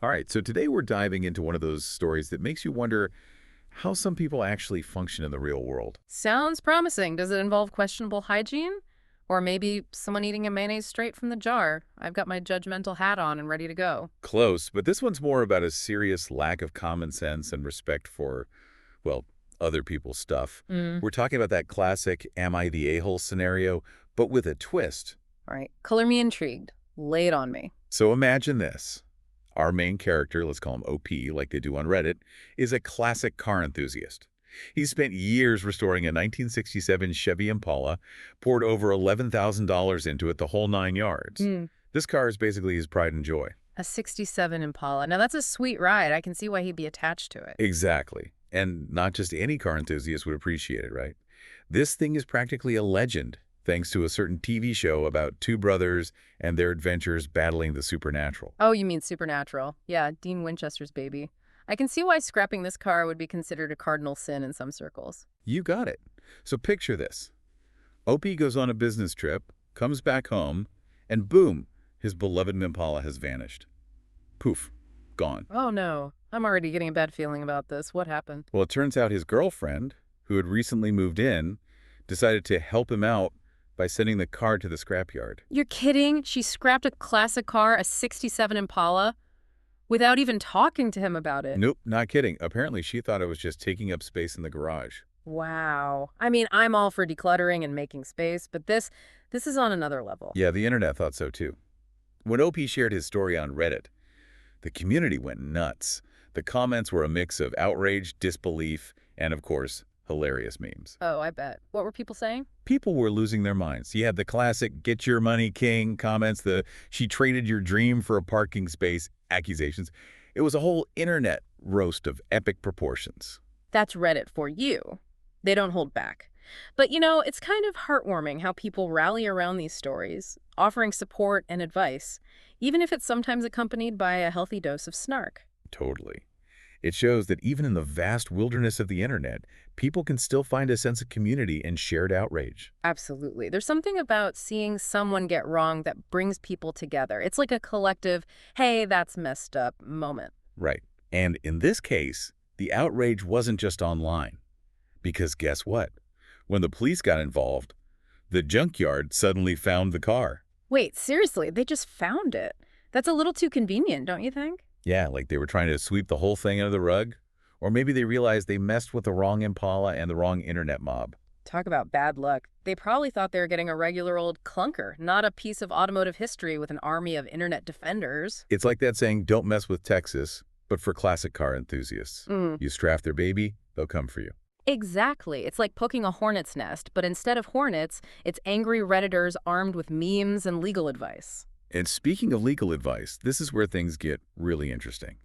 All right, so today we're diving into one of those stories that makes you wonder how some people actually function in the real world. Sounds promising. Does it involve questionable hygiene? Or maybe someone eating a mayonnaise straight from the jar? I've got my judgmental hat on and ready to go. Close, but this one's more about a serious lack of common sense and respect for, well, other people's stuff. Mm. We're talking about that classic am I the a-hole scenario, but with a twist. All right, color me intrigued. Lay it on me. So imagine this. Our main character, let's call him OP like they do on Reddit, is a classic car enthusiast. He spent years restoring a 1967 Chevy Impala, poured over $11,000 into it, the whole 9 yards. Mm. This car is basically his pride and joy. A 67 Impala. Now, that's a sweet ride. I can see why he'd be attached to it. Exactly. And not just any car enthusiast would appreciate it, right? This thing is practically a legend, thanks to a certain TV show about two brothers and their adventures battling the supernatural. Oh, you mean Supernatural. Yeah, Dean Winchester's baby. I can see why scrapping this car would be considered a cardinal sin in some circles. You got it. So picture this. OP goes on a business trip, comes back home, and boom, his beloved Impala has vanished. Poof, gone. Oh, no. I'm already getting a bad feeling about this. What happened? Well, it turns out his girlfriend, who had recently moved in, decided to help him out by sending the car to the scrapyard. You're kidding? She scrapped a classic car, a 67 Impala, without even talking to him about it. Nope, not kidding. Apparently, she thought it was just taking up space in the garage. Wow. I mean, I'm all for decluttering and making space, but this is on another level. Yeah, the internet thought so too. When OP shared his story on Reddit, the community went nuts. The comments were a mix of outrage, disbelief, and of course, hilarious memes. Oh, I bet. What were people saying? People were losing their minds. You had the classic "get your money, king" comments, the "she traded your dream for a parking space" accusations. It was a whole internet roast of epic proportions. That's Reddit for you. They don't hold back. But, it's kind of heartwarming how people rally around these stories, offering support and advice, even if it's sometimes accompanied by a healthy dose of snark. Totally. It shows that even in the vast wilderness of the internet, people can still find a sense of community and shared outrage. Absolutely. There's something about seeing someone get wrong that brings people together. It's like a collective, hey, that's messed up moment. Right. And in this case, the outrage wasn't just online. Because guess what? When the police got involved, the junkyard suddenly found the car. Wait, seriously, they just found it. That's a little too convenient, don't you think? Yeah, like they were trying to sweep the whole thing under the rug. Or maybe they realized they messed with the wrong Impala and the wrong internet mob. Talk about bad luck. They probably thought they were getting a regular old clunker, not a piece of automotive history with an army of internet defenders. It's like that saying, don't mess with Texas, but for classic car enthusiasts. Mm. You straff their baby, they'll come for you. Exactly. It's like poking a hornet's nest, but instead of hornets, it's angry Redditors armed with memes and legal advice. And speaking of legal advice, this is where things get really interesting.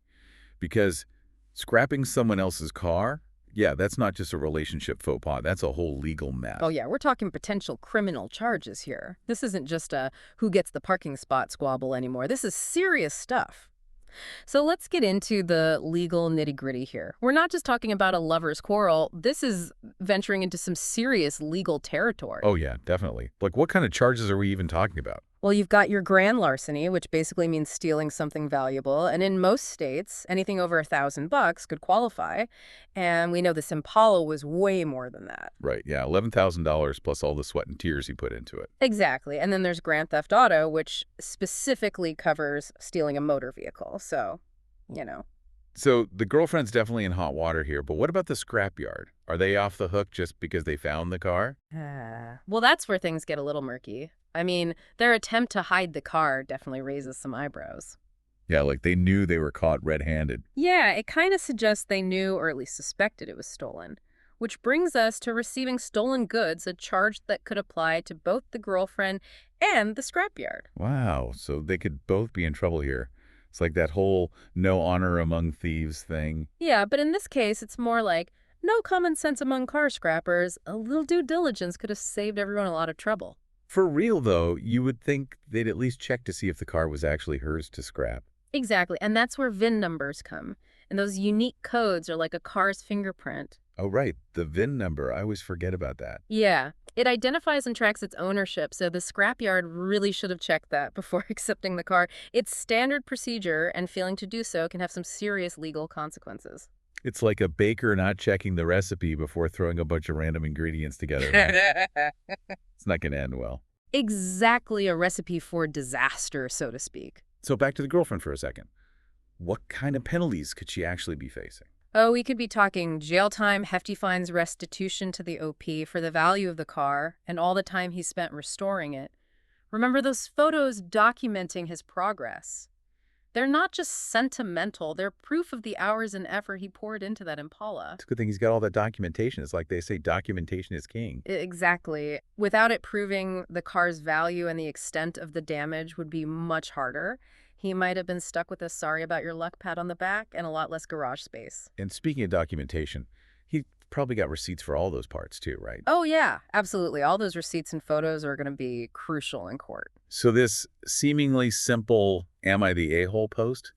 Because scrapping someone else's car, yeah, that's not just a relationship faux pas. That's a whole legal mess. Oh yeah, we're talking potential criminal charges here. This isn't just a who gets the parking spot squabble anymore. This is serious stuff. So let's get into the legal nitty-gritty here. We're not just talking about a lover's quarrel. This is venturing into some serious legal territory. Oh, yeah, definitely. Like, what kind of charges are we even talking about? Well, you've got your grand larceny, which basically means stealing something valuable. And in most states, anything over $1,000 could qualify. And we know this Impala was way more than that. Right, yeah, $11,000 plus all the sweat and tears he put into it. Exactly. And then there's grand theft auto, which specifically covers stealing a motor vehicle. So, So the girlfriend's definitely in hot water here, but what about the scrapyard? Are they off the hook just because they found the car? Well, that's where things get a little murky. I mean, their attempt to hide the car definitely raises some eyebrows. Yeah, like they knew they were caught red-handed. Yeah, it kind of suggests they knew or at least suspected it was stolen. Which brings us to receiving stolen goods, a charge that could apply to both the girlfriend and the scrapyard. Wow, so they could both be in trouble here. It's like that whole no honor among thieves thing. Yeah, but in this case, it's more like no common sense among car scrappers. A little due diligence could have saved everyone a lot of trouble. For real, though, you would think they'd at least check to see if the car was actually hers to scrap. Exactly, and that's where VIN numbers come. And those unique codes are like a car's fingerprint. Oh, right, the VIN number. I always forget about that. Yeah, It identifies and tracks its ownership, so the scrapyard really should have checked that before accepting the car. It's standard procedure, and failing to do so can have some serious legal consequences. It's like a baker not checking the recipe before throwing a bunch of random ingredients together, right? It's not going to end well. Exactly a recipe for disaster, so to speak. So back to the girlfriend for a second. What kind of penalties could she actually be facing? Oh, we could be talking jail time, hefty fines, restitution to the OP for the value of the car, and all the time he spent restoring it. Remember those photos documenting his progress? They're not just sentimental, they're proof of the hours and effort he poured into that Impala. It's a good thing he's got all that documentation. It's like they say documentation is king. Exactly. Without it proving the car's value and the extent of the damage would be much harder. He might have been stuck with a sorry about your luck pat on the back and a lot less garage space. And speaking of documentation, he probably got receipts for all those parts too, right? Oh, yeah, absolutely. All those receipts and photos are going to be crucial in court. So this seemingly simple "Am I the a-hole" post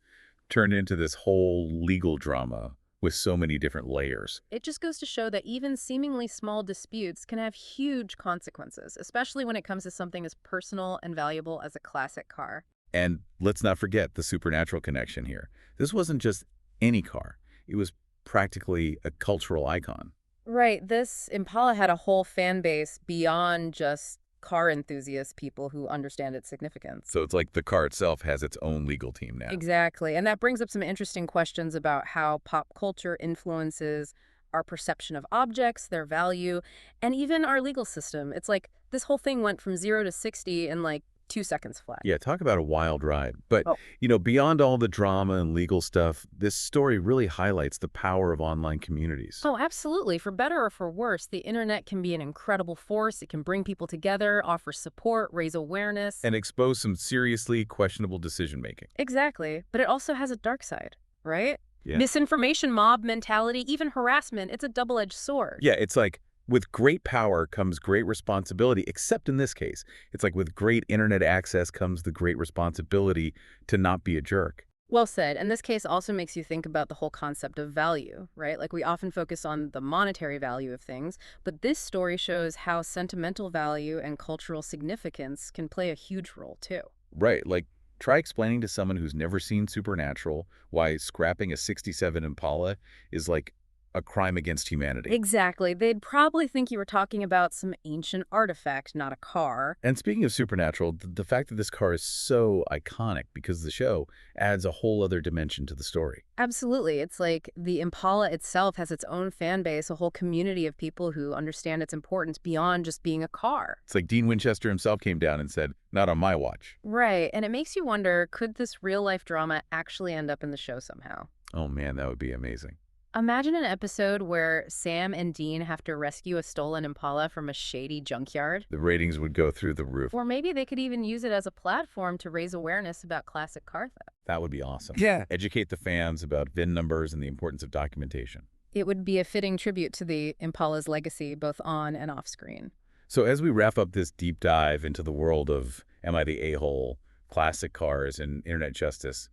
turned into this whole legal drama with so many different layers. It just goes to show that even seemingly small disputes can have huge consequences, especially when it comes to something as personal and valuable as a classic car. And let's not forget the supernatural connection here. This wasn't just any car. It was practically a cultural icon. Right, this Impala had a whole fan base beyond just car enthusiast people who understand its significance. So it's like the car itself has its own legal team now. Exactly, and that brings up some interesting questions about how pop culture influences our perception of objects, their value, and even our legal system. It's like this whole thing went from 0 to 60 in like 2 seconds flat. Yeah, talk about a wild ride. But, Oh. beyond all the drama and legal stuff, this story really highlights the power of online communities. Oh, absolutely. For better or for worse, the internet can be an incredible force. It can bring people together, offer support, raise awareness. And expose some seriously questionable decision-making. Exactly. But it also has a dark side, right? Yeah. Misinformation, mob mentality, even harassment. It's a double-edged sword. Yeah, it's like with great power comes great responsibility, except in this case. It's like with great internet access comes the great responsibility to not be a jerk. Well said. And this case also makes you think about the whole concept of value, right? Like we often focus on the monetary value of things, but this story shows how sentimental value and cultural significance can play a huge role too. Right, like try explaining to someone who's never seen Supernatural why scrapping a '67 Impala is like a crime against humanity. Exactly. They'd probably think you were talking about some ancient artifact, not a car. And speaking of Supernatural, the fact that this car is so iconic because of the show adds a whole other dimension to the story. Absolutely. It's like the Impala itself has its own fan base, a whole community of people who understand its importance beyond just being a car. It's like Dean Winchester himself came down and said, "Not on my watch." Right. And it makes you wonder, could this real-life drama actually end up in the show somehow? Oh man, that would be amazing. Imagine an episode where Sam and Dean have to rescue a stolen Impala from a shady junkyard. The ratings would go through the roof. Or maybe they could even use it as a platform to raise awareness about classic car theft. That would be awesome. Yeah. Educate the fans about VIN numbers and the importance of documentation. It would be a fitting tribute to the Impala's legacy, both on and off screen. So as we wrap up this deep dive into the world of Am I the A-hole, classic cars, and internet justice,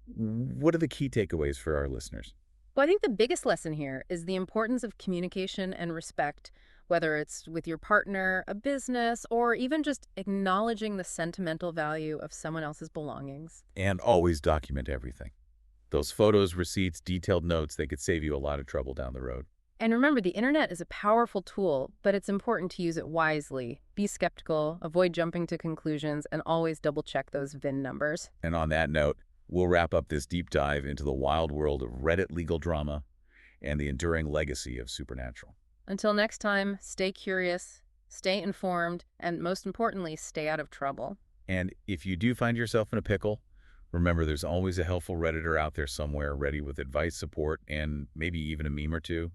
what are the key takeaways for our listeners? Well, I think the biggest lesson here is the importance of communication and respect, whether it's with your partner, a business, or even just acknowledging the sentimental value of someone else's belongings. And always document everything. Those photos, receipts, detailed notes, they could save you a lot of trouble down the road. And remember, the internet is a powerful tool, but it's important to use it wisely. Be skeptical, avoid jumping to conclusions, and always double-check those VIN numbers. And on that note, we'll wrap up this deep dive into the wild world of Reddit legal drama and the enduring legacy of Supernatural. Until next time, stay curious, stay informed, and most importantly, stay out of trouble. And if you do find yourself in a pickle, remember there's always a helpful Redditor out there somewhere ready with advice, support, and maybe even a meme or two.